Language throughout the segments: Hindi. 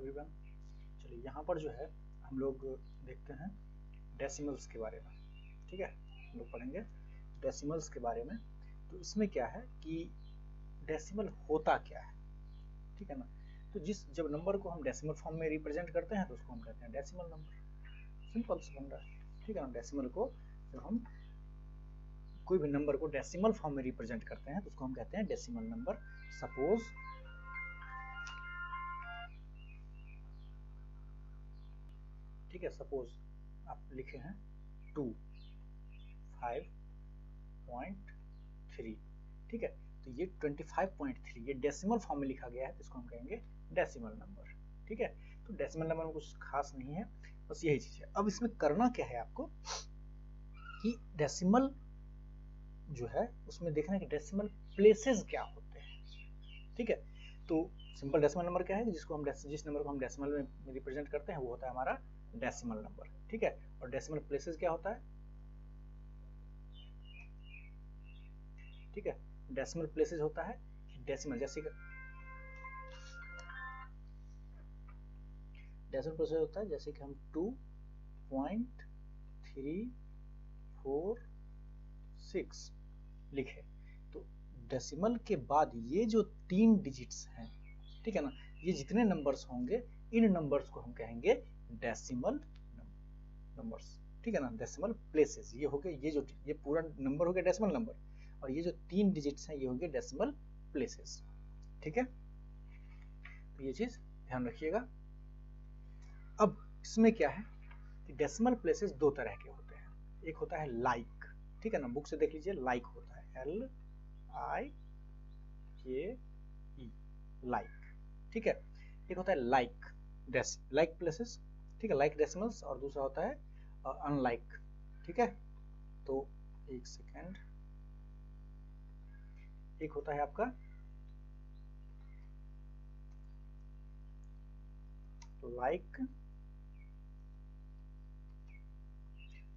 एवरीवन। चलिए यहाँ पर जो है हम लोग देखते हैं डेसिमल्स के बारे में। ठीक है, हम लोग पढ़ेंगे डेसिमल्स के बारे में। तो इसमें क्या है कि डेसिमल होता क्या है, ठीक है ना। तो जब नंबर को हम डेसिमल फॉर्म में रिप्रेजेंट करते हैं तो उसको हम कहते हैं डेसिमल नंबर। सिंपल सा फंडा है, ठीक है ना। डेसिमल को जब हम कोई भी नंबर को डेसिमल फॉर्म में रिप्रेजेंट करते हैं तो उसको हम कहते हैं डेसिमल नंबर। सपोज ठीक है, सपोज आप लिखे हैं 25.3, ठीक है। तो ये 25.3 ये डेसिमल फॉर्म में लिखा गया है तो इसको हम कहेंगे डेसिमल नंबर, ठीक है। तो डेसिमल नंबर में कुछ खास नहीं है, बस यही चीज है। अब इसमें करना क्या है आपको कि डेसिमल जो है उसमें देखना है कि डेसिमल प्लेसेस क्या होते हैं, ठीक है। तो सिंपल डेसिमल नंबर क्या है, जिसको हम जिस नंबर को हम डेसिमल में रिप्रेजेंट करते हैं वो होता है हमारा डेसिमल नंबर, ठीक है। और डेसिमल प्लेसेस क्या होता है, ठीक है। डेसिमल प्लेसेस होता है डेसिमल, जैसे डेसिमल प्लेसेस होता है जैसे कि हम 2.346 लिखे तो डेसिमल के बाद ये जो 3 डिजिट्स हैं, ठीक है ना, ये जितने नंबर्स होंगे इन नंबर्स को हम कहेंगे डेसिमल नंबर्स, ठीक है ना। डेसिमल प्लेसेस ये हो गए, ये पूरा नंबर हो गया डेसिमल नंबर, और ये जो 3 डिजिट्स हैं ये होंगे डेसिमल प्लेसेस, ठीक है। तो ये चीज ध्यान रखिएगा। अब इसमें क्या है कि डेसिमल प्लेसेस दो तरह के होते हैं। एक होता है लाइक, ठीक है ना, बुक से देख लीजिए, लाइक होता है LIKE, लाइक, ठीक है। एक होता है लाइक प्लेसेस, ठीक है, लाइक डेसिमल्स, और दूसरा होता है अनलाइक, ठीक है। तो एक सेकेंड, एक होता है आपका लाइक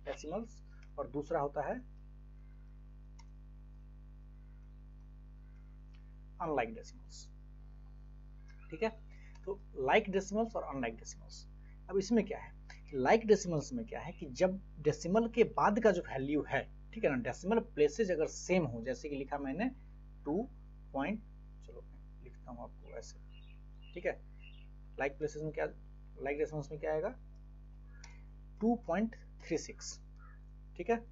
डेसिमल्स और दूसरा होता है अनलाइक डेसिमल्स, ठीक है। तो लाइक डेसिमल्स और अनलाइक डेसिमल्स। अब इसमें क्या है, लाइक डेसिमल्स में क्या है कि जब डेसिमल के बाद का जो वैल्यू है, ठीक है ना, डेसिमल प्लेसेस अगर सेम हो, जैसे कि लिखा मैंने 2 पॉइंट, चलो मैं लिखता हूँ आपको ऐसे, ठीक है। लाइक प्लेसेस में क्या, लाइक डेसिमल्स में क्या आएगा 2.36, ठीक है,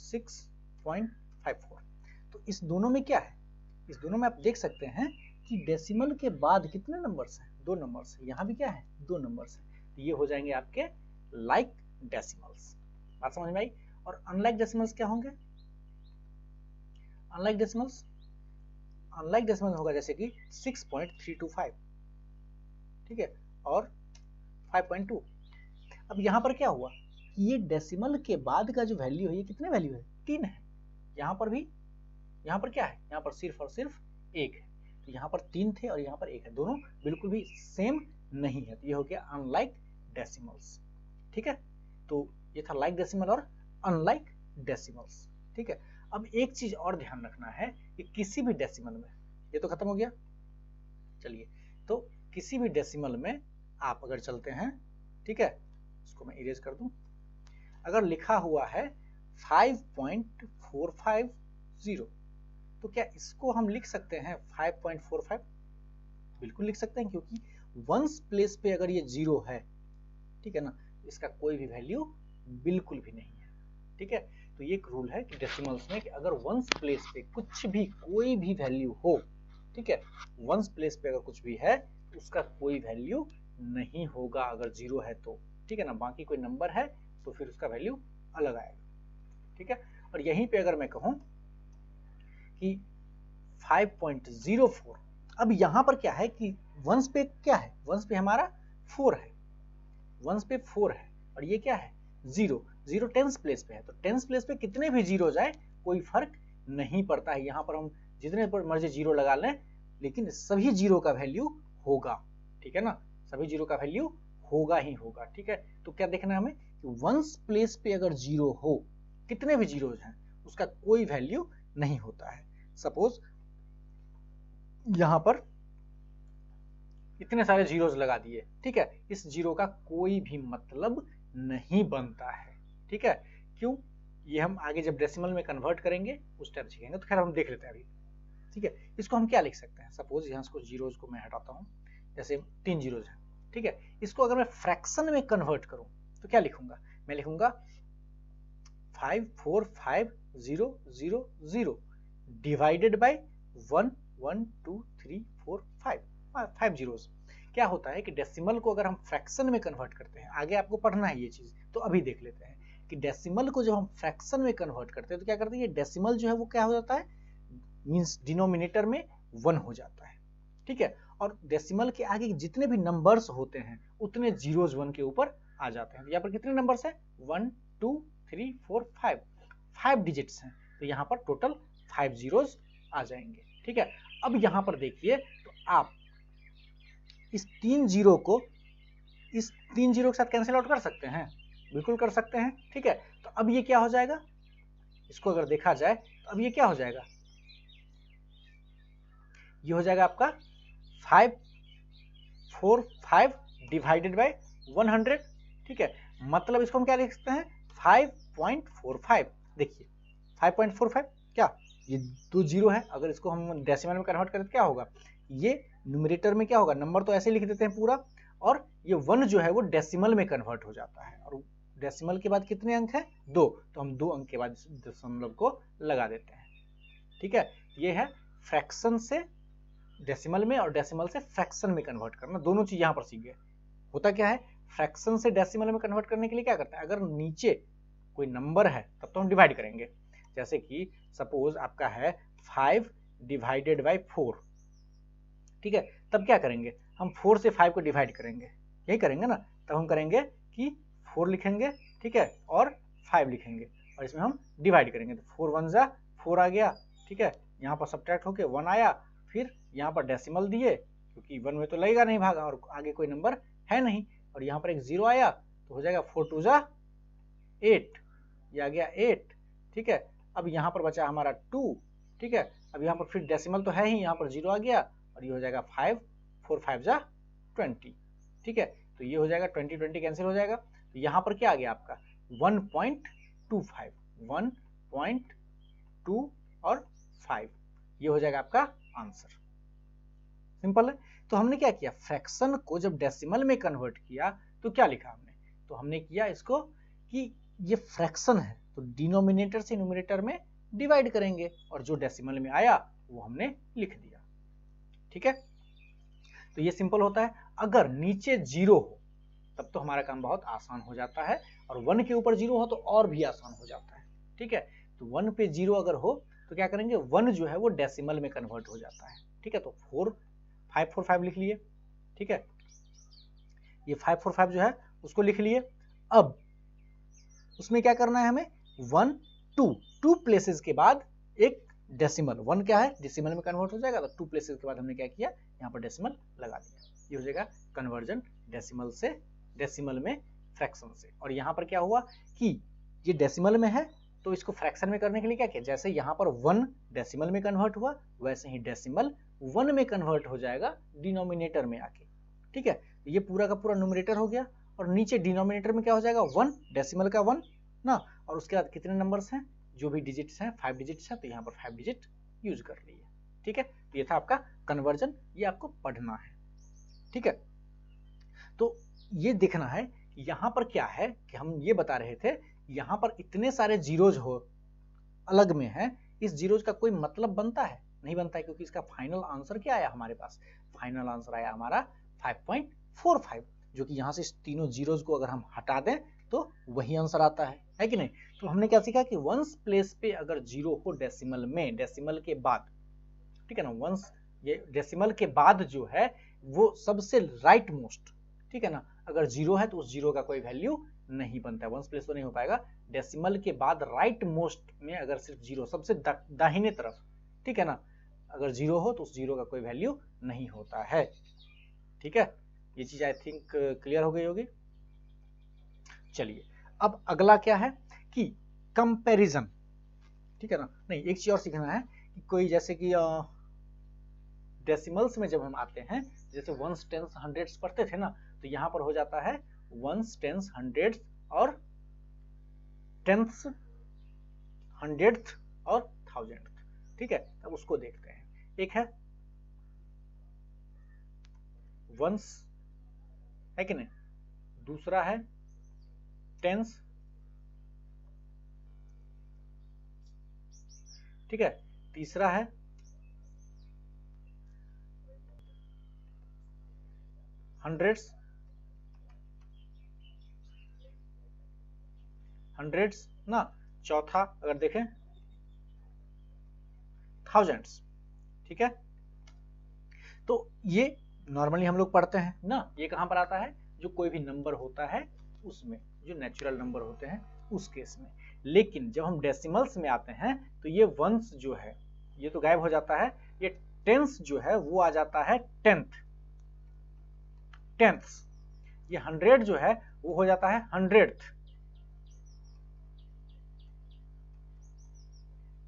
6.54। तो इस दोनों में क्या है, इस दोनों में आप देख सकते हैं कि डेसिमल के बाद कितने नंबर्स हैं, 2 नंबर्स हैं। यहाँ भी क्या है, 2 नंबर्स हैं। तो ये हो जाएंगे आपके लाइक डेसिमल्स। बात समझ में आई। और अनलाइक डेसिमल्स क्या होंगे, अनलाइक डेसिमल्स होगा जैसे कि 6.325, ठीक है, और 5.2। अब यहाँ पर क्या हुआ कि ये डेसिमल के बाद का जो वैल्यू है ये कितने वैल्यू है, 3 है। यहाँ पर भी, यहाँ पर क्या है, यहाँ पर सिर्फ और सिर्फ 1 है। तो यहाँ पर 3 थे और यहाँ पर 1 है, दोनों बिल्कुल भी सेम नहीं है। तो ये हो गया अनलाइक डेसिमल्स, ठीक है। तो ये था लाइक डेसिमल और अनलाइक डेसिमल्स, ठीक है। अब एक चीज और ध्यान रखना है कि किसी भी डेसिमल में, ये तो खत्म हो गया। चलिए, तो किसी भी डेसिमल में आप अगर चलते हैं, ठीक है, इसको मैं इरेज कर दूं, अगर लिखा हुआ है 5.450 तो क्या इसको हम लिख सकते हैं 5.45? बिल्कुल लिख सकते हैं, क्योंकि वंस प्लेस पे अगर ये 0 है, ठीक है ना, इसका कोई भी वैल्यू बिल्कुल भी नहीं है, ठीक है। तो ये एक रूल है कि डेसिमल्स में कि अगर वंस प्लेस पे कुछ भी कोई भी वैल्यू हो, ठीक है, वंस प्लेस पे अगर कुछ भी है तो उसका कोई वैल्यू नहीं होगा अगर 0 है तो, ठीक है ना। बाकी कोई नंबर है तो फिर उसका वैल्यू अलग आएगा, ठीक है। और यहीं पे अगर मैं कहूं कि 5.04, अब यहां पर क्या है कि वंस पे क्या है, वंस पे हमारा 4 है, वंस पे 4 है, और ये क्या है 0 टेंस प्लेस पे है। तो टेंस प्लेस पे कितने भी 0 जाए कोई फर्क नहीं पड़ता है। यहाँ पर हम जितने पर मर्जी 0 लगा लें, लेकिन सभी 0 का वैल्यू होगा, ठीक है ना, सभी 0 का वैल्यू होगा ही होगा, ठीक है। तो क्या देखना है हमें कि वंस प्लेस पे अगर 0 हो, कितने भी 0 हैं, उसका कोई वैल्यू नहीं होता है। सपोज यहां पर इतने सारे जीरोज लगा दिए, ठीक है, इस जीरो का कोई भी मतलब नहीं बनता है, ठीक है। क्यों? ये हम आगे जब डेसिमल में कन्वर्ट करेंगे उस टाइम सीखेंगे, तो खैर हम देख लेते हैं अभी, ठीक है। इसको हम क्या लिख सकते हैं, सपोज यहाँ से जीरोज को मैं हटाता हूँ, जैसे 3 जीरोज है, ठीक है। इसको अगर मैं फ्रैक्शन में कन्वर्ट करूँ तो क्या लिखूंगा, मैं लिखूंगा 5450000 डिवाइडेड बाय 1 1 2 3 4 5 जीरोज। क्या होता है कि डेसिमल को अगर हम फ्रैक्शन में कन्वर्ट करते हैं, आगे आपको पढ़ना है ये चीज, तो अभी देख लेते हैं कि डेसिमल को जब हम फ्रैक्शन में कन्वर्ट करते हैं तो क्या करते हैं, ये डेसिमल जो है वो क्या हो जाता है, मींस डिनोमिनेटर में 1 हो जाता है, ठीक है। और डेसिमल के आगे जितने भी नंबर्स होते हैं उतने जीरोज 1 के ऊपर आ जाते हैं। यहाँ पर कितने नंबर्स हैं, 1 2 3 4 5 डिजिट्स हैं, तो यहाँ पर टोटल 5 जीरोज आ जाएंगे, ठीक है। अब यहाँ पर देखिए, तो आप इस 3 जीरो को इस 3 जीरो के साथ कैंसिल आउट कर सकते हैं, बिल्कुल कर सकते हैं, ठीक है। तो अब ये क्या हो जाएगा, इसको अगर देखा जाए तो अब ये क्या हो जाएगा, ये हो जाएगा आपका 545 डिवाइडेड बाय 100, ठीक है। मतलब इसको हम क्या लिख सकते हैं, 5.45। देखिए 5.45 क्या, ये 2 जीरो है, अगर इसको हम डेसिमल में कन्वर्ट करें तो क्या होगा, ये न्यूमरेटर में क्या होगा, नंबर तो ऐसे लिख देते हैं पूरा, और ये 1 जो है वो डेसिमल में कन्वर्ट हो जाता है, और डेसिमल के बाद कितने अंक हैं, 2, तो हम 2 अंक के बाद दशमलव को लगा देते हैं, ठीक है। ये है फ्रैक्शन से डेसिमल में और डेसिमल से फ्रैक्शन में कन्वर्ट करना, दोनों चीज यहां पर सीख गए। होता क्या है, फ्रैक्शन से डेसिमल में कन्वर्ट करने के लिए क्या करते हैं, अगर नीचे कोई नंबर है तब तो हम डिवाइड करेंगे, जैसे कि सपोज आपका है 5 डिवाइडेड बाय 4, ठीक है। तब क्या करेंगे, हम 4 से 5 को डिवाइड करेंगे, यही करेंगे ना, तब हम करेंगे कि 4 लिखेंगे, ठीक है, और 5 लिखेंगे, और इसमें हम डिवाइड करेंगे, तो 4 1 जा 4 आ गया, ठीक है। यहाँ पर सब्ट्रैक्ट होके 1 आया, फिर यहाँ पर डेसिमल दिए, क्योंकि 1 में तो लगेगा नहीं भागा और आगे कोई नंबर है नहीं, और यहाँ पर एक 0 आया, तो हो जाएगा 4 2 जा 8, ये आ गया 8, ठीक है। अब यहाँ पर बचा हमारा 2, ठीक है। अब यहाँ पर फिर डेसिमल तो है ही, यहाँ पर 0 आ गया, और ये हो जाएगा 5 4 5 जा 20, ठीक है। तो ये हो जाएगा 20 20 कैंसिल हो जाएगा, तो यहाँ पर क्या आ गया आपका 1.25 1.2 और 5, ये हो जाएगा आपका आंसर। सिंपल है। तो हमने क्या किया, फ्रैक्शन को जब डेसिमल में कन्वर्ट किया तो क्या लिखा हमने, तो हमने किया इसको कि ये फ्रैक्शन है तो डिनोमिनेटर से न्यूमरेटर में डिवाइड करेंगे, और जो डेसिमल में आया वो हमने लिख दिया, ठीक है। तो ये सिंपल होता है। अगर नीचे 0 हो तब तो हमारा काम बहुत आसान हो जाता है, और 1 के ऊपर 0 हो तो और भी आसान हो जाता है, ठीक है। तो 1 पे 0 अगर हो तो क्या करेंगे, 1 जो है वो डेसिमल में कन्वर्ट हो जाता है, ठीक है। तो 545 लिख लिए, ठीक है, ये 545 जो है उसको लिख लिए। अब उसमें क्या करना है हमें, 1 2 प्लेसेस के बाद एक डेसिमल, 1 क्या है डेसिमल में कन्वर्ट हो जाएगा, तो 2 प्लेसेस के बाद हमने क्या किया, यहाँ पर डेसिमल लगा दिया, ये हो जाएगा कन्वर्जन डेसिमल से डेसिमल में फ्रैक्शन से। और यहाँ पर क्या हुआ कि ये डेसिमल में है तो इसको फ्रैक्शन में करने के लिए क्या किया, जैसे यहाँ पर 1 डेसिमल में कन्वर्ट हुआ वैसे ही डेसिमल 1 में कन्वर्ट हो जाएगा डिनोमिनेटर में आके, ठीक है। ये पूरा का पूरा न्यूमरेटर हो गया, और नीचे डिनोमिनेटर में क्या हो जाएगा 1 डेसिमल का 1 ना, और उसके बाद कितने नंबर्स हैं, जो भी डिजिट्स हैं 5 डिजिट्स हैं, तो यहाँ पर 5 डिजिट यूज कर लिए, ठीक है। तो ये था आपका कन्वर्जन, ये आपको पढ़ना है, ठीक है। तो ये देखना है यहाँ पर क्या है कि हम ये बता रहे थे, यहाँ पर इतने सारे जीरोज हो अलग में है, इस जीरोज का कोई मतलब बनता है, नहीं बनता है, क्योंकि इसका फाइनल आंसर क्या आया हमारे पास, फाइनल आंसर आया हमारा 5.45, जो कि यहाँ से तीनों जीरोज को अगर हम हटा दें तो वही आंसर आता है कि नहीं। तो हमने क्या सीखा कि वंस प्लेस पे अगर 0 हो डेसिमल में, डेसिमल के बाद, ठीक है ना, वंस ये डेसिमल के बाद जो है वो सबसे राइट मोस्ट, ठीक है ना, अगर 0 है तो उस 0 का कोई वैल्यू नहीं बनता है, वंस प्लेस तो नहीं हो पाएगा, डेसिमल के बाद राइट मोस्ट में अगर सिर्फ 0 सबसे दाहिने तरफ, ठीक है ना, अगर 0 हो तो उस 0 का कोई वैल्यू नहीं होता है, ठीक है। ये चीज आई थिंक क्लियर हो गई होगी। चलिए अब अगला क्या है कि कंपैरिजन, ठीक है ना, नहीं एक चीज और सीखना है कि कोई जैसे कि डेसिमल्स में जब हम आते हैं, जैसे वंस टेंस हंड्रेड्स पढ़ते थे ना, तो यहाँ पर हो जाता है वंस टेंस हंड्रेड्स और टेंस हंड्रेड्थ और थाउजेंड। ठीक है, अब उसको देखते हैं। एक है वंस, है कि नहीं, दूसरा है टेंस, ठीक है, तीसरा है हंड्रेड्स, हंड्रेड्स ना, चौथा अगर देखें थाउजेंड्स। ठीक है, तो ये नॉर्मली हम लोग पढ़ते हैं ना, ये कहां पर आता है, जो कोई भी नंबर होता है उसमें, जो नेचुरल नंबर होते हैं उस केस में। लेकिन जब हम डेसिमल्स में आते हैं तो ये वंस जो है ये तो गायब हो जाता है, ये टेंस जो है वो आ जाता है टेंथ, टेंथ्स। ये हंड्रेड जो है वो हो जाता है हंड्रेड्थ,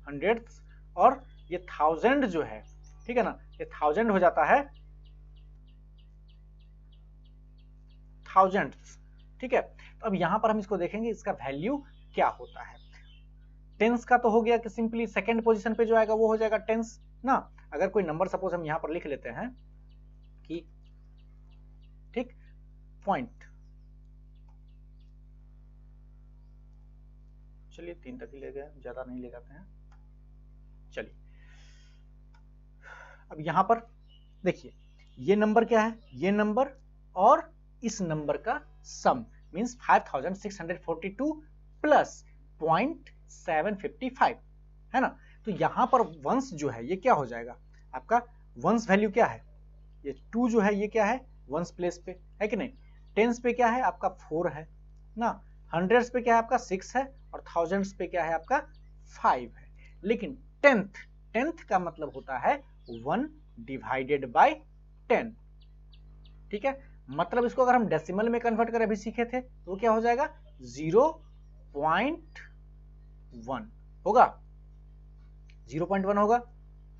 हंड्रेड्थ। और ये थाउजेंड जो है, ठीक है ना, ये थाउजेंड हो जाता है थाउजेंड्स। ठीक है, तो अब यहां पर हम इसको देखेंगे इसका वैल्यू क्या होता है। टेंस का तो हो गया कि सिंपली सेकंड पोजीशन पे जो आएगा वो हो जाएगा टेंस ना। अगर कोई नंबर सपोज हम यहां पर लिख लेते हैं कि ठीक पॉइंट, चलिए 3 तक ही ले गए, ज्यादा नहीं ले जाते हैं। चलिए अब यहां पर देखिए ये नंबर क्या है, ये नंबर और इस नंबर का सम मींस 5642 प्लस 0.755 है ना। तो यहां पर वंस जो है ये क्या हो जाएगा आपका, वंस वैल्यू क्या है, ये 2 जो है ये क्या है वंस प्लेस पे, है कि नहीं। टेंस पे क्या है आपका 4 है ना, हंड्रेड्स पे क्या है आपका 6 है, और थाउजेंड्स पे क्या है आपका 5 है। लेकिन टेंथ, टेंथ का मतलब होता है 1 डिवाइडेड बाय 10। ठीक है, मतलब इसको अगर हम डेसिमल में कन्वर्ट करें, अभी सीखे थे, तो क्या हो जाएगा 0.1 होगा, 0.1 होगा,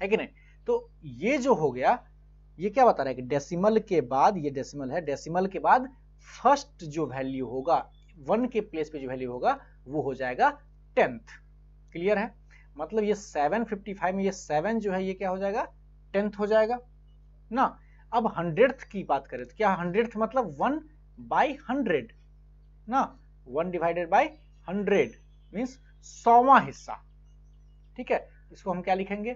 है कि नहीं। तो ये जो हो गया ये क्या बता रहा है कि डेसिमल के बाद, ये डेसिमल है, डेसिमल के बाद फर्स्ट जो वैल्यू होगा 1 के प्लेस पे जो वैल्यू होगा वो हो जाएगा टेंथ। क्लियर है, मतलब ये 755 में ये 7 जो है ये क्या हो जाएगा टेंथ हो जाएगा ना। अब हंड्रेड्थ की बात करें तो क्या हंड्रेड्थ मतलब 1/100 ना, 1 डिवाइडेड बाय 100 मींस 100वां हिस्सा। ठीक है, इसको हम क्या लिखेंगे,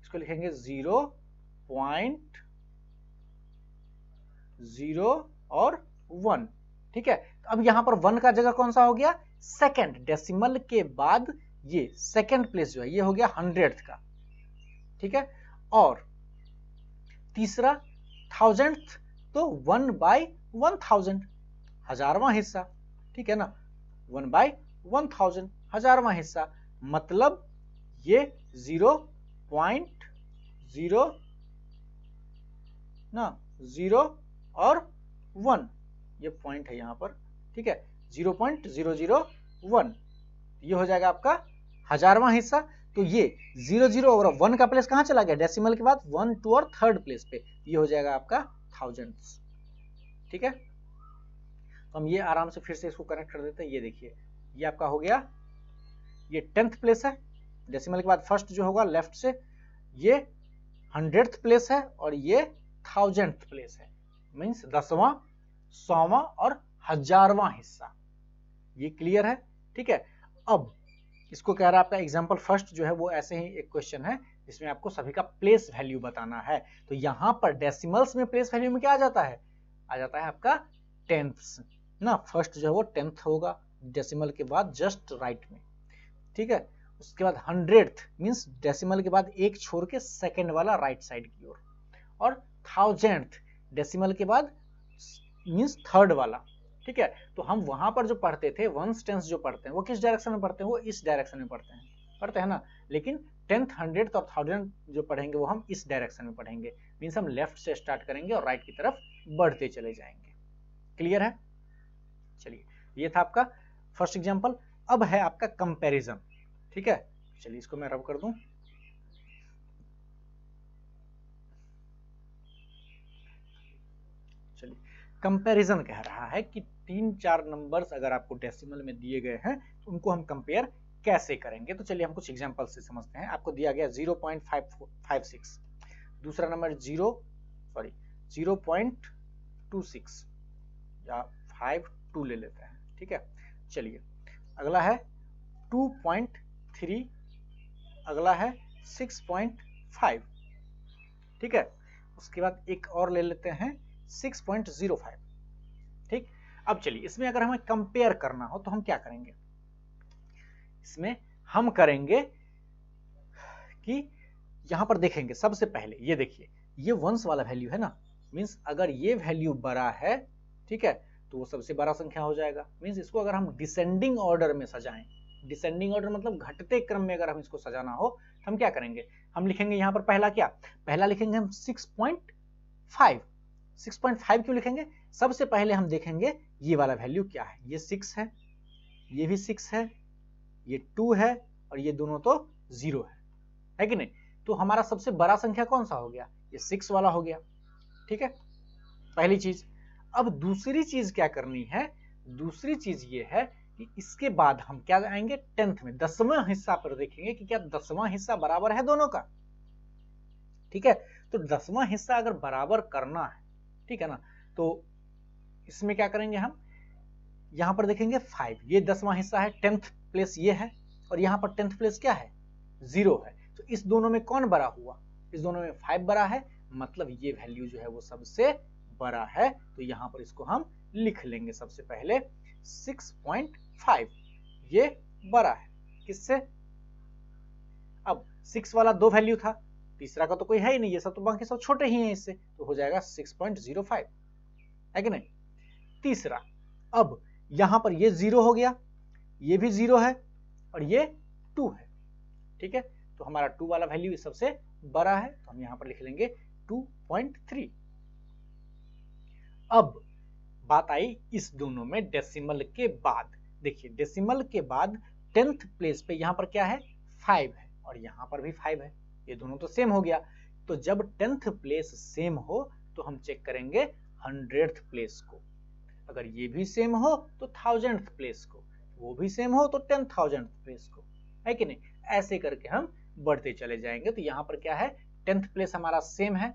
इसको लिखेंगे 0.0 और 1। ठीक है, तो अब यहां पर 1 का जगह कौन सा हो गया, सेकंड, डेसिमल के बाद ये सेकंड प्लेस जो है ये हो गया हंड्रेड्थ का। ठीक है, और तीसरा थाउजेंड्थ, तो 1/1000, 1000वां हिस्सा। ठीक है ना, 1/1000, 1000वां हिस्सा, मतलब ये 0.0 ना, 0 और 1 ये पॉइंट है यहां पर। ठीक है, 0.001 ये हो जाएगा आपका 1000वां हिस्सा। तो ये 0 और 1 का प्लेस कहां चला गया, डेसिमल के बाद 1 2 और थर्ड प्लेस पे, ये हो जाएगा आपका थाउजेंड्स। ठीक है, तो हम ये आराम से फिर से इसको कनेक्ट कर देते हैं। ये देखिए ये आपका हो गया, ये 10th प्लेस है, डेसिमल के बाद फर्स्ट जो होगा लेफ्ट से, ये 100th प्लेस है, और ये 1000th प्लेस है, मींस 10वां 100वां और 1000वां हिस्सा। ये क्लियर है। ठीक है, अब इसको कह रहा है आपका एग्जाम्पल फर्स्ट जो है वो ऐसे ही एक क्वेश्चन है जिसमें आपको सभी का प्लेस वैल्यू बताना है। तो यहां पर डेसिमल्स में प्लेस वैल्यू में क्या आ जाता है, आ जाता है आपका टेंथ्स ना, फर्स्ट जो है वो 10th होगा डेसिमल के बाद जस्ट राइट में। ठीक है, उसके बाद 100th मींस डेसिमल के बाद एक छोड़ के सेकंड वाला राइट साइड की ओर, और 1000th डेसिमल के बाद मींस थर्ड वाला। ठीक है, तो हम वहां पर जो पढ़ते थे वंस टेंस जो पढ़ते हैं वो किस डायरेक्शन में पढ़ते हैं, वो इस डायरेक्शन में पढ़ते हैं ना। लेकिन 10th 100th और 1000 जो पढ़ेंगे वो हम इस डायरेक्शन में पढ़ेंगे, मींस हम लेफ्ट से स्टार्ट करेंगे और राइट की तरफ बढ़ते चले जाएंगे। क्लियर है, चलिए ये था आपका फर्स्ट एग्जांपल। अब है आपका कंपैरिजन। ठीक है, चलिए इसको मैं रब कर दूं। चलिए कंपैरिजन कह रहा है कि 3-4 नंबर्स अगर आपको डेसिमल में दिए गए हैं तो उनको हम कंपेयर कैसे करेंगे। तो चलिए हम कुछ एग्जांपल से समझते हैं। आपको दिया गया 0.56, दूसरा नंबर 0.26 या 52 ले लेते हैं, ठीक है। चलिए अगला है 2.3, अगला है 6.5, ठीक है। उसके बाद एक और ले लेते हैं 6.05, ठीक। अब चलिए इसमें अगर हमें कंपेयर करना हो तो हम क्या करेंगे, इसमें हम करेंगे कि यहां पर देखेंगे सबसे पहले, ये देखिए ये वंस वाला वैल्यू है ना, मींस अगर ये वैल्यू बड़ा है, ठीक है, तो वो सबसे बड़ा संख्या हो जाएगा। मींस इसको अगर हम डिसेंडिंग ऑर्डर में सजाएं, डिसेंडिंग ऑर्डर मतलब घटते क्रम में अगर हम इसको सजाना हो तो हम क्या करेंगे, हम लिखेंगे यहां पर पहला क्या, पहला लिखेंगे हम 6.5। 6.5 क्यों लिखेंगे, सबसे पहले हम देखेंगे ये वाला वैल्यू क्या है, ये 6 है, ये भी 6 है, ये 2 है और ये दोनों तो 0 है कि नहीं। तो हमारा सबसे बड़ा संख्या कौन सा हो गया, ये 6 वाला हो गया, ठीक है, पहली चीज। अब दूसरी चीज क्या करनी है, दूसरी चीज ये है कि इसके बाद हम क्या आएंगे 10th में, 10वां हिस्सा पर देखेंगे कि क्या 10वां हिस्सा बराबर है दोनों का, ठीक है। तो 10वां हिस्सा अगर बराबर करना है, ठीक है ना, तो इसमें क्या करेंगे हम, यहां पर देखेंगे 5, ये 10वां हिस्सा है, 10th प्लेस ये है और यहां पर 10th प्लेस क्या है, 0 है। तो इस दोनों में कौन बड़ा हुआ, इस दोनों में 5 बड़ा है, मतलब ये वैल्यू जो है वो सबसे बड़ा है। तो यहां पर इसको हम लिख लेंगे सबसे पहले 6.5, ये बड़ा है किससे, अब 6 वाला 2 वैल्यू था, तीसरा का तो कोई है ही नहीं, ये सब तो बाकी सब छोटे ही हैं इससे, तो हो जाएगा 6.05, है कि नहीं। तीसरा, अब यहां पर ये 0 हो गया, ये भी 0 है और ये 2 है, ठीक है। तो हमारा 2 वाला वैल्यू सबसे बड़ा है, तो हम यहां पर लिख लेंगे 2.3। अब बात आई इस दोनों में डेसिमल के बाद, देखिए डेसिमल के बाद 10th प्लेस पे यहां पर क्या है 5 है और यहां पर भी 5 है, ये दोनों तो सेम हो गया। तो जब 10th प्लेस सेम हो तो हम चेक करेंगे 100th प्लेस को, अगर ये भी सेम हो तो 1000th प्लेस को, वो भी सेम हो तो 10,000th प्लेस को, है कि नहीं। ऐसे करके हम बढ़ते चले जाएंगे। तो यहाँ पर क्या है 10th प्लेस हमारा सेम है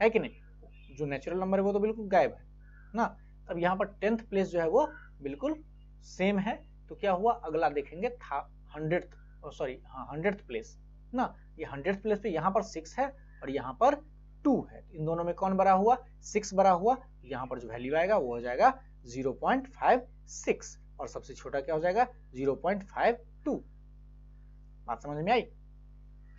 कि नहीं, जो नेचुरल नंबर है वो तो बिल्कुल गायब है ना। अब यहाँ पर 10th प्लेस जो है वो बिल्कुल सेम है, तो क्या हुआ, अगला देखेंगे 100th प्लेस ना, ये 100th प्लेस पे यहाँ पर 6 है और यहाँ पर 2 है, इन दोनों में कौन बड़ा हुआ, 6 बड़ा हुआ। यहाँ पर जो वैल्यू आएगा वो हो जाएगा 0.56 और सबसे छोटा क्या हो जाएगा 0.52। बात समझ में आई।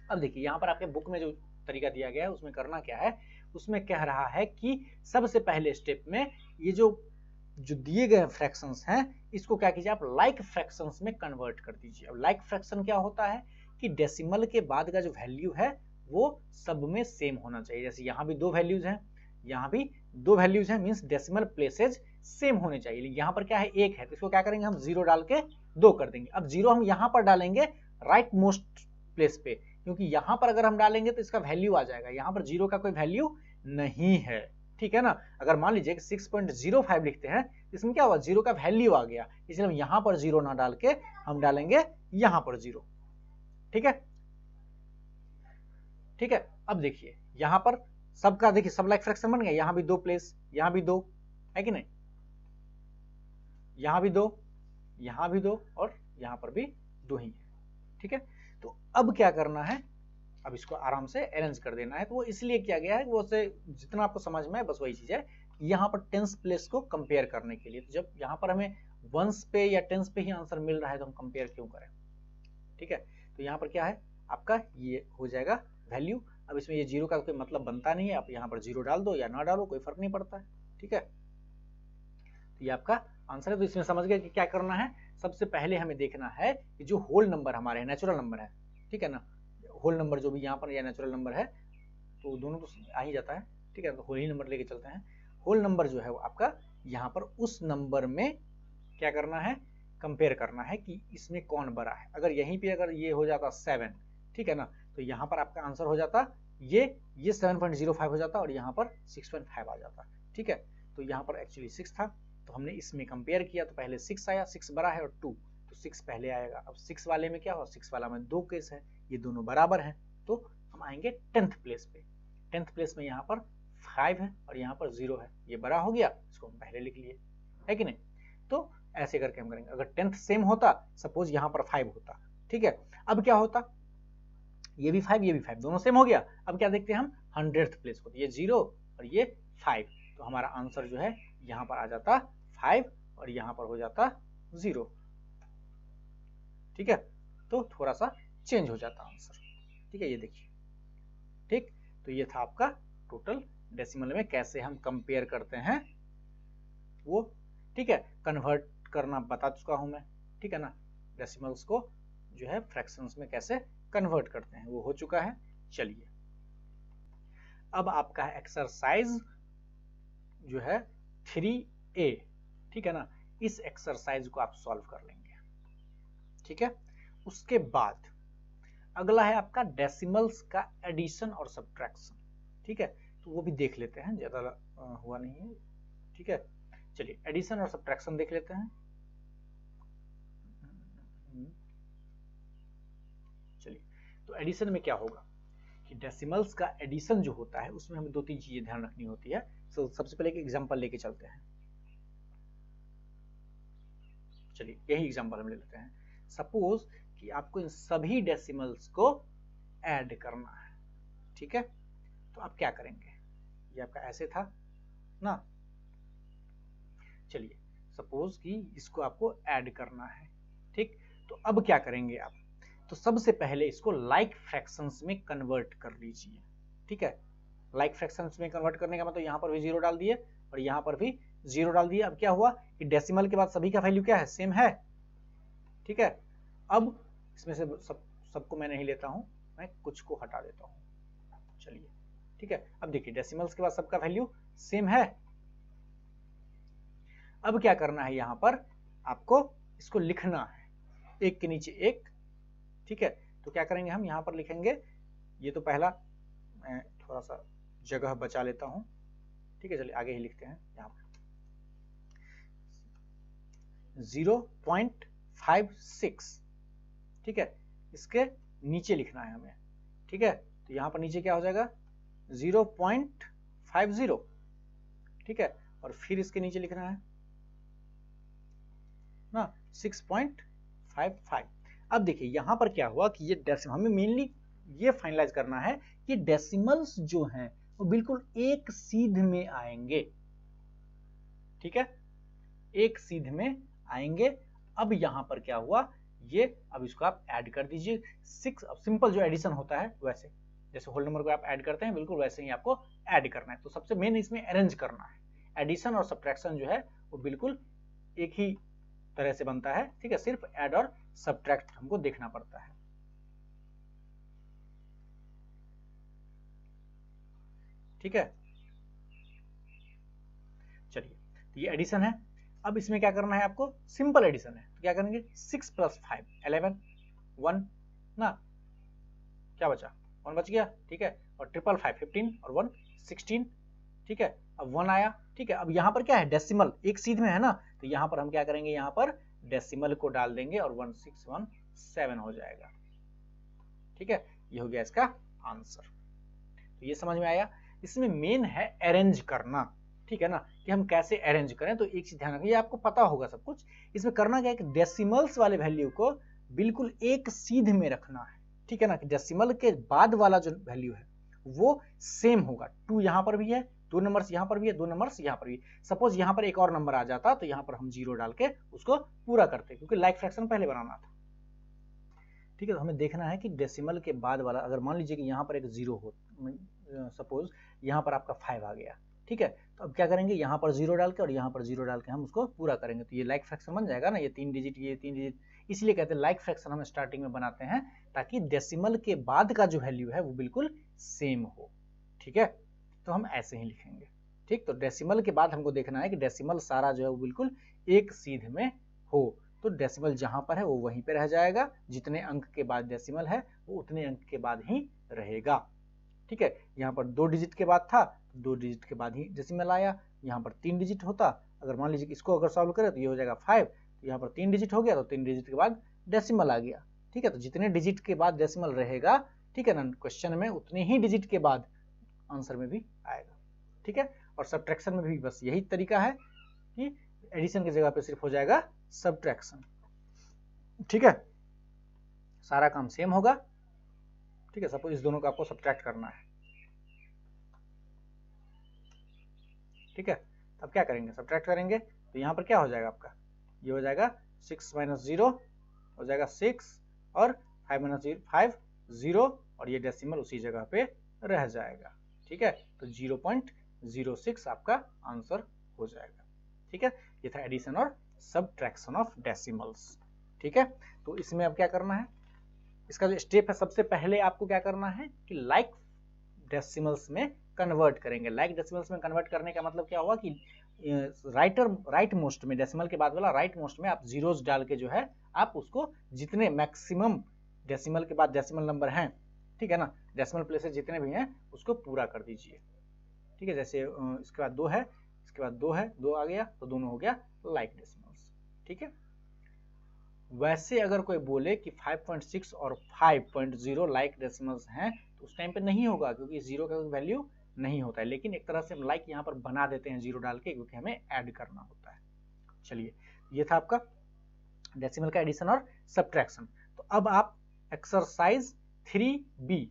अब देखिए यहाँ पर आपके बुक में जो तरीका दिया गया है उसमें करना क्या है, उसमें कह रहा है कि सबसे पहले स्टेप में ये जो दिए गए फ्रैक्शंस हैं इसको क्या कीजिए, आप लाइक फ्रैक्शंस में कन्वर्ट कर दीजिए। अब लाइक फ्रैक्शन क्या होता है कि डेसिमल के बाद का जो वैल्यू है वो सब में सेम होना चाहिए। जैसे यहाँ भी 2 वैल्यूज हैं, यहाँ भी 2 वैल्यूज हैं, मींस डेसिमल प्लेसेज सेम होने चाहिए। यहाँ पर क्या है 1 है, तो इसको क्या करेंगे हम 0 डाल के 2 कर देंगे। अब 0 हम यहाँ पर डालेंगे राइट मोस्ट प्लेस पे, क्योंकि यहाँ पर अगर हम डालेंगे तो इसका वैल्यू आ जाएगा, यहाँ पर 0 का कोई वैल्यू नहीं है, ठीक है ना। अगर मान लीजिए 6.05 लिखते हैं, इसमें क्या हुआ 0 का वैल्यू आ गया, इसलिए हम यहाँ पर 0 ना डाल के हम डालेंगे यहाँ पर 0, ठीक है, ठीक है। अब देखिए यहाँ पर सबका देखिए सब लाइक फ्रैक्शन बन गया, यहाँ भी 2 प्लेस, यहाँ भी 2 है कि नहीं, यहाँ भी 2, यहाँ भी 2 और यहाँ पर भी 2 ही है, ठीक है। तो अब क्या करना है, अब इसको आराम से अरेंज कर देना है। तो वो इसलिए किया गया है, वो से जितना आपको समझ में है बस वही चीज है, यहाँ पर टेंस प्लेस को कंपेयर करने के लिए। तो जब यहाँ पर हमें वंस पे या टेंस पे ही आंसर मिल रहा है तो हम कंपेयर क्यों करें, ठीक है। तो यहाँ पर क्या है आपका ये हो जाएगा वैल्यू। अब इसमें ये 0 का कोई मतलब बनता नहीं है, आप यहाँ पर 0 डाल दो या ना डालो कोई फर्क नहीं पड़ता है, ठीक है। तो ये आपका आंसर है। तो इसमें समझ गए कि क्या करना है, सबसे पहले हमें देखना है कि जो होल नंबर हमारे है, नेचुरल नंबर है, ठीक है ना, होल नंबर जो भी यहाँ पर या नेचुरल नंबर है तो दोनों तो आ ही जाता है, ठीक है। तो होल ही नंबर लेके चलते हैं। होल नंबर जो है वो आपका यहाँ पर उस नंबर में क्या करना है, कंपेयर करना है कि इसमें कौन बड़ा है। अगर यहीं पे अगर ये हो जाता 7, ठीक है ना, तो यहाँ पर आपका आंसर हो जाता ये 7.05 हो जाता और यहाँ पर 6.5 आ जाता, ठीक है। तो यहाँ पर एक्चुअली 6 था, तो हमने इसमें कंपेयर किया तो पहले 6 आया, 6 बड़ा है और 2, तो 6 पहले आएगा। अब 6 वाले में क्या हो, 6 वाला में 2 केस है, ये दोनों बराबर हैं, तो हम आएंगे 10th प्लेस पे। 10th प्लेस में यहाँ पर 5 है और यहाँ पर 0 है, ये बड़ा हो गया, इसको हम पहले लिख लिए, है कि नहीं। तो ऐसे करके हम करेंगे। अगर 10th सेम होता, सपोज यहाँ पर 5 होता, ठीक है, अब क्या होता, ये भी 5 ये भी 5 दोनों सेम हो गया। अब क्या देखते हैं हम, 100th प्लेस को, ये 0 और ये 5, तो हमारा आंसर जो है यहाँ पर आ जाता 5 और यहाँ पर हो जाता 0, ठीक है। तो थोड़ा सा चेंज हो जाता आंसर, ठीक है, ये देखिए, ठीक। तो ये था आपका टोटल डेसिमल में कैसे हम कंपेयर करते हैं वो, ठीक है। कन्वर्ट करना बता चुका हूं मैं, ठीक है ना, डेसिमल्स को जो है फ्रैक्शंस में कैसे कन्वर्ट करते हैं वो हो चुका है। चलिए अब आपका एक्सरसाइज जो है 3A, ठीक है ना, इस एक्सरसाइज को आप सॉल्व कर लेंगे, ठीक है। उसके बाद अगला है आपका डेसिमल्स का एडिशन और सब्ट्रैक्शन, ठीक है, तो वो भी देख लेते हैं, ज्यादा हुआ नहीं है, ठीक है। चलिए एडिशन और सब्ट्रैक्शन देख लेते हैं। चलिए तो एडिशन में क्या होगा कि डेसिमल्स का एडिशन जो होता है उसमें हमें 2-3 चीजें ध्यान रखनी होती है। तो सबसे पहले एक एग्जांपल लेके चलते हैं। चलिए यही एग्जांपल हम ले लेते हैं। सपोज कि आपको इन सभी डेसिमल्स को ऐड करना है, ठीक है, तो आप क्या करेंगे, ये आपका ऐसे था ना। चलिए सपोज कि इसको आपको ऐड करना है, ठीक, तो अब क्या करेंगे आप, तो सबसे पहले इसको लाइक फ्रैक्शंस में कन्वर्ट कर लीजिए, ठीक है। लाइक फ्रैक्शंस में कन्वर्ट करने का मतलब यहाँ पर भी 0 डाल दिए और यहाँ पर भी 0 डाल दिए। अब क्या हुआ कि डेसिमल के बाद सभी का वैल्यू क्या है, सेम है, ठीक है। अब इसमें से सबको मैं नहीं लेता हूं, मैं कुछ को हटा देता हूं, चलिए, ठीक है। अब देखिए डेसिमल्स के बाद सबका वैल्यू सेम है। अब क्या करना है, यहां पर आपको इसको लिखना है एक के नीचे एक, ठीक है। तो क्या करेंगे हम, यहां पर लिखेंगे, ये तो पहला, मैं थोड़ा सा जगह बचा लेता हूं, ठीक है। चलिए आगे ही लिखते हैं, यहां पर 0.56, ठीक है, इसके नीचे लिखना है हमें, ठीक है। तो यहां पर नीचे क्या हो जाएगा 0.50, ठीक है, और फिर इसके नीचे लिखना है ना 6.55। अब देखिए यहां पर क्या हुआ कि ये डेसिमल, हमें मेनली ये फाइनलाइज करना है कि डेसिमल्स जो हैं वो बिल्कुल एक सीध में आएंगे, ठीक है, एक सीध में आएंगे। अब यहां पर क्या हुआ, ये अब इसको आप ऐड कर दीजिए 6। अब सिंपल जो एडिशन होता है वैसे, जैसे होल नंबर को आप ऐड करते हैं बिल्कुल वैसे ही आपको ऐड करना है। तो सबसे मेन इसमें अरेंज करना है, एडिशन और सब्ट्रैक्शन जो है वो बिल्कुल एक ही तरह से बनता है, ठीक है, सिर्फ ऐड और सब्ट्रैक्ट हमको देखना पड़ता है, ठीक है। चलिए तो ये एडिशन है। अब इसमें क्या करना है आपको, सिंपल एडिशन है, तो क्या करेंगे 6 + 5 11, 1 ना, क्या बचा 1 बच गया, ठीक है, और 555 15 और 1 16, ठीक है। अब 1 आया, ठीक है। अब यहाँ पर क्या है, डेसिमल एक सीध में है ना, तो यहाँ पर हम क्या करेंगे, यहाँ पर डेसिमल को डाल देंगे और 1617 हो जाएगा, ठीक है। ये हो गया इसका आंसर। तो ये समझ में आया। इसमें मेन है अरेंज करना, ठीक है ना, कि हम कैसे अरेंज करें। तो एक चीज ध्यान रखिए, आपको पता होगा सब कुछ। इसमें करना क्या है कि डेसिमल्स वाले वैल्यू को बिल्कुल एक सीध में रखना है, ठीक है ना, कि डेसिमल के बाद वाला जो वैल्यू है वो सेम होगा। 2 यहाँ पर भी है, 2 नंबर्स यहाँ पर भी है, 2 नंबर्स यहाँ पर भी। सपोज यहाँ पर एक और नंबर आ जाता तो यहाँ पर हम 0 डाल के उसको पूरा करते, क्योंकि लाइक फ्रैक्शन पहले बनाना था, ठीक है। तो हमें देखना है कि डेसिमल के बाद वाला, अगर मान लीजिए कि यहाँ पर एक 0 हो, सपोज यहाँ पर आपका 5 आ गया, ठीक है, तो अब क्या करेंगे, यहाँ पर 0 डाल के और यहाँ पर 0 डाल के हम उसको पूरा करेंगे, तो ये लाइक फ्रैक्शन बन जाएगा ना, ये 3 डिजिट, ये 3 डिजिट। इसलिए कहते हैं लाइक फ्रैक्शन हम स्टार्टिंग में बनाते हैं, ताकि डेसिमल के बाद का जो वैल्यू है वो बिल्कुल सेम हो, ठीक है। तो हम ऐसे ही लिखेंगे, ठीक। तो डेसिमल के बाद हमको देखना है कि डेसिमल सारा जो है वो बिल्कुल एक सीध में हो। तो डेसिमल जहां पर है वो वहीं पे रह जाएगा, जितने अंक के बाद डेसिमल है वो उतने अंक के बाद ही रहेगा, ठीक है। यहाँ पर 2 डिजिट के बाद था 2 डिजिट के बाद ही डेसिमल आया। यहाँ पर 3 डिजिट होता, अगर मान लीजिए इसको अगर सॉल्व करें तो ये हो जाएगा 5, तो यहाँ पर 3 डिजिट हो गया, तो 3 डिजिट के बाद डेसिमल आ गया। ठीक है, तो जितने डिजिट के बाद डेसिमल रहेगा, ठीक है ना, क्वेश्चन में उतने ही डिजिट के बाद आंसर में भी आएगा। ठीक है, और सब्ट्रैक्शन में भी बस यही तरीका है कि एडिशन की जगह पे सिर्फ हो जाएगा सब्ट्रैक्शन। ठीक है, सारा काम सेम होगा। ठीक है, सपोज इस दोनों का आपको सब्ट्रैक्ट करना है। ठीक है, तब क्या करेंगे, सब्ट्रैक्ट करेंगे, तो यहाँ पर क्या हो जाएगा आपका, ये हो जाएगा 6 - 0 हो जाएगा 6, और 5 - 5 0, और ये डेसिमल उसी जगह पे रह जाएगा। ठीक है, तो 0.06 आपका आंसर हो जाएगा। ठीक है, ये था एडिशन और सब्ट्रैक्शन ऑफ डेसिमल्स। ठीक है, तो इसमें अब क्या करना है, इसका जो स्टेप है, सबसे पहले आपको क्या करना है कि लाइक डेसिमल्स में कन्वर्ट करेंगे। लाइक डेसिमल्स में कन्वर्ट करने का मतलब क्या हुआ कि राइट मोस्ट में, डेसिमल के बाद वाला राइट मोस्ट में आप जीरोस डाल के जो है आप उसको जितने मैक्सिमम डेसिमल के बाद डेसिमल नंबर हैं, ठीक है ना, डेसिमल प्लेसेस जितने भी हैं उसको पूरा कर दीजिए। ठीक है, जैसे इसके बाद 2 है, इसके बाद 2 है, 2 आ गया तो दोनों हो गया लाइक डेसिमल्स। ठीक है, वैसे अगर कोई बोले कि 5.6 और 5.0 लाइक डेसिमल्स हैं तो उस टाइम पे नहीं होगा, क्योंकि 0 का वैल्यू नहीं होता है, लेकिन एक तरह से हम लाइक यहाँ पर बना देते हैं 0 डाल के, क्योंकि हमें ऐड करना होता है। चलिए, ये था आपका डेसिमल का एडिशन और सब्ट्रैक्शन। तो अब आप एक्सरसाइज 3B,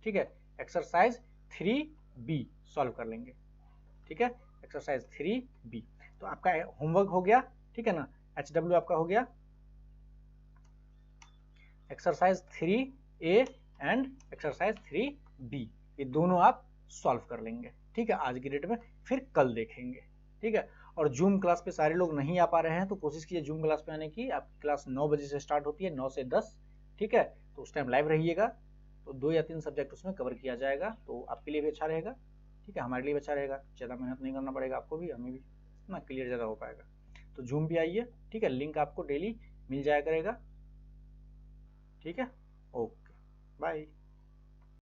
ठीक है, एक्सरसाइज 3B सॉल्व कर लेंगे। ठीक है, एक्सरसाइज 3B, तो आपका होमवर्क हो गया। ठीक है ना, HW आपका हो गया, exercise 3A and exercise 3B, ये दोनों आप सॉल्व कर लेंगे। ठीक है, आज की डेट में, फिर कल देखेंगे। ठीक है, और जूम क्लास पे सारे लोग नहीं आ पा रहे हैं तो कोशिश कीजिए जूम क्लास पे आने की। आपकी क्लास 9 बजे से स्टार्ट होती है, 9 से 10। ठीक है, तो उस टाइम लाइव रहिएगा, तो 2 या 3 सब्जेक्ट उसमें कवर किया जाएगा, तो आपके लिए भी अच्छा रहेगा। ठीक है, हमारे लिए भी अच्छा रहेगा, ज़्यादा मेहनत नहीं करना पड़ेगा आपको भी, हमें भी, ना क्लियर ज़्यादा हो पाएगा। तो जूम भी आइए। ठीक है, लिंक आपको डेली मिल जाया करेगा। ठीक है, ओके, बाय।